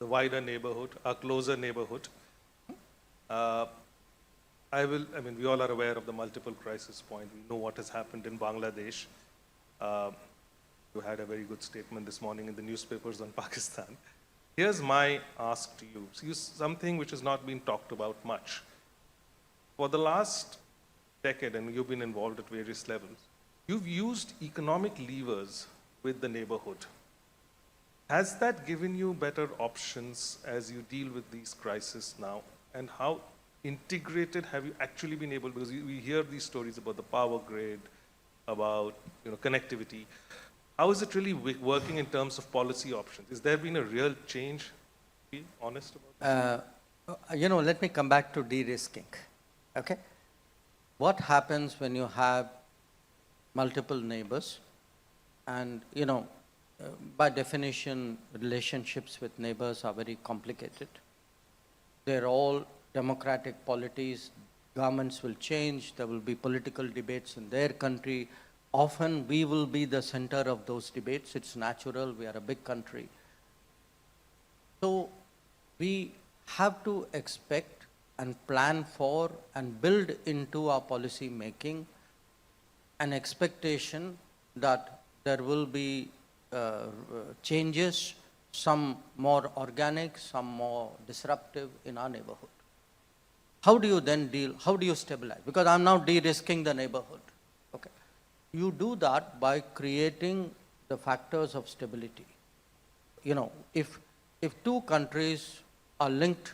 the wider neighborhood, our closer neighborhood. Uh, we all are aware of the multiple crisis point. We know what has happened in Bangladesh. You had a very good statement this morning in the newspapers on Pakistan. Here's my ask to you. See, something which has not been talked about much. For the last decade, and you've been involved at various levels, you've used economic levers with the neighborhood. Has that given you better options as you deal with these crises now? And how integrated have you actually been able, because we hear these stories about the power grid, about connectivity. How is it really working in terms of policy options? Has there been a real change? Be honest about this. Let me come back to de-risking. Okay? What happens when you have multiple neighbors? And, by definition, relationships with neighbors are very complicated. They're all democratic polities. Governments will change. There will be political debates in their country. Often we will be the center of those debates. It's natural. We are a big country. So we have to expect and plan for and build into our policy making an expectation that there will be changes, some more organic, some more disruptive in our neighborhood. How do you then deal, how do you stabilize? Because I'm now de-risking the neighborhood. Okay. You do that by creating the factors of stability. If two countries are linked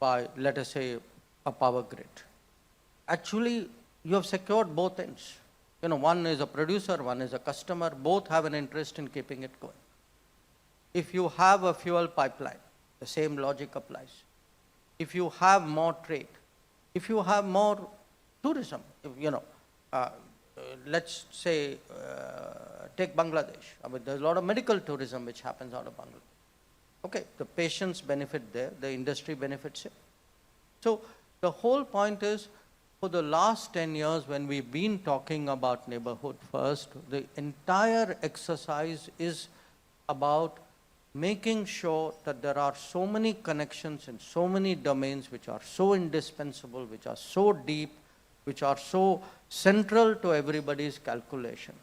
by, let us say, a power grid, actually you have secured both ends. One is a producer, one is a customer, both have an interest in keeping it going. If you have a fuel pipeline, the same logic applies. If you have more trade, if you have more tourism, let's say, take Bangladesh. There's a lot of medical tourism which happens out of Bangladesh. Okay, the patients benefit there, the industry benefits here. So the whole point is, for the last 10 years when we've been talking about neighborhood first, the entire exercise is about making sure that there are so many connections in so many domains which are so indispensable, which are so deep, which are so central to everybody's calculation,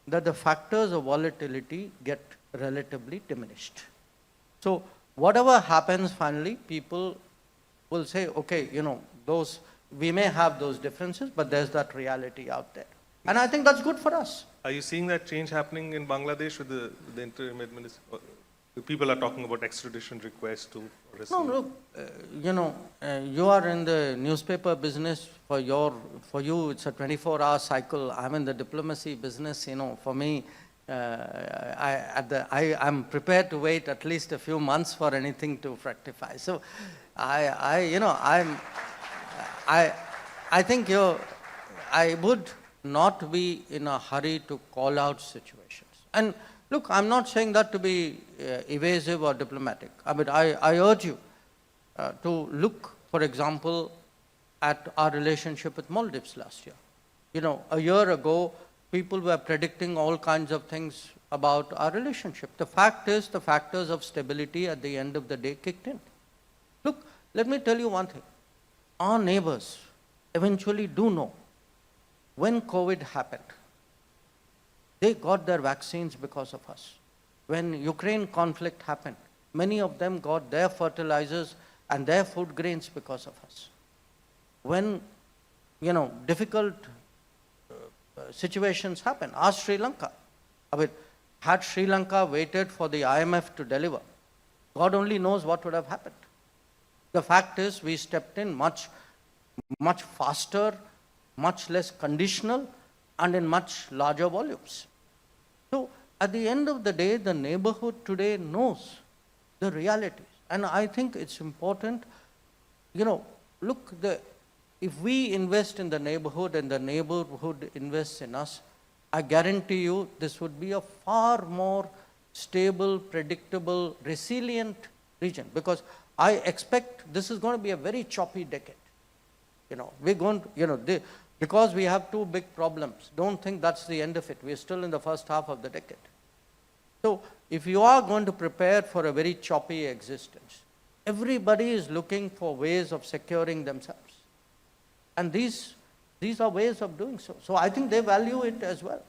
that the factors of volatility get relatively diminished. So whatever happens finally, people will say, okay, we may have those differences, but there's that reality out there. And I think that's good for us. Are you seeing that change happening in Bangladesh with the interim administration? People are talking about extradition requests to receive. No, look, you are in the newspaper business. For you, it's a 24-hour cycle. I'm in the diplomacy business. For me, I'm prepared to wait at least a few months for anything to fructify. So, I think I would not be in a hurry to call out situations. And look, I'm not saying that to be evasive or diplomatic. I urge you to look, for example, at our relationship with Maldives last year. A year ago, people were predicting all kinds of things about our relationship. The fact is, the factors of stability at the end of the day kicked in. Look, let me tell you one thing. Our neighbors eventually do know when COVID happened, they got their vaccines because of us. When Ukraine conflict happened, many of them got their fertilizers and their food grains because of us. When, difficult situations happen, ask Sri Lanka. Had Sri Lanka waited for the IMF to deliver, God only knows what would have happened. The fact is, we stepped in much faster, much less conditional, and in much larger volumes. So, at the end of the day, the neighborhood today knows the realities. And I think it's important, look, if we invest in the neighborhood and the neighborhood invests in us, I guarantee you this would be a far more stable, predictable, resilient region. Because I expect this is going to be a very choppy decade. We're going to, because we have two big problems. Don't think that's the end of it. We're still in the first half of the decade. So if you are going to prepare for a very choppy existence, everybody is looking for ways of securing themselves. And these are ways of doing so. So I think they value it as well.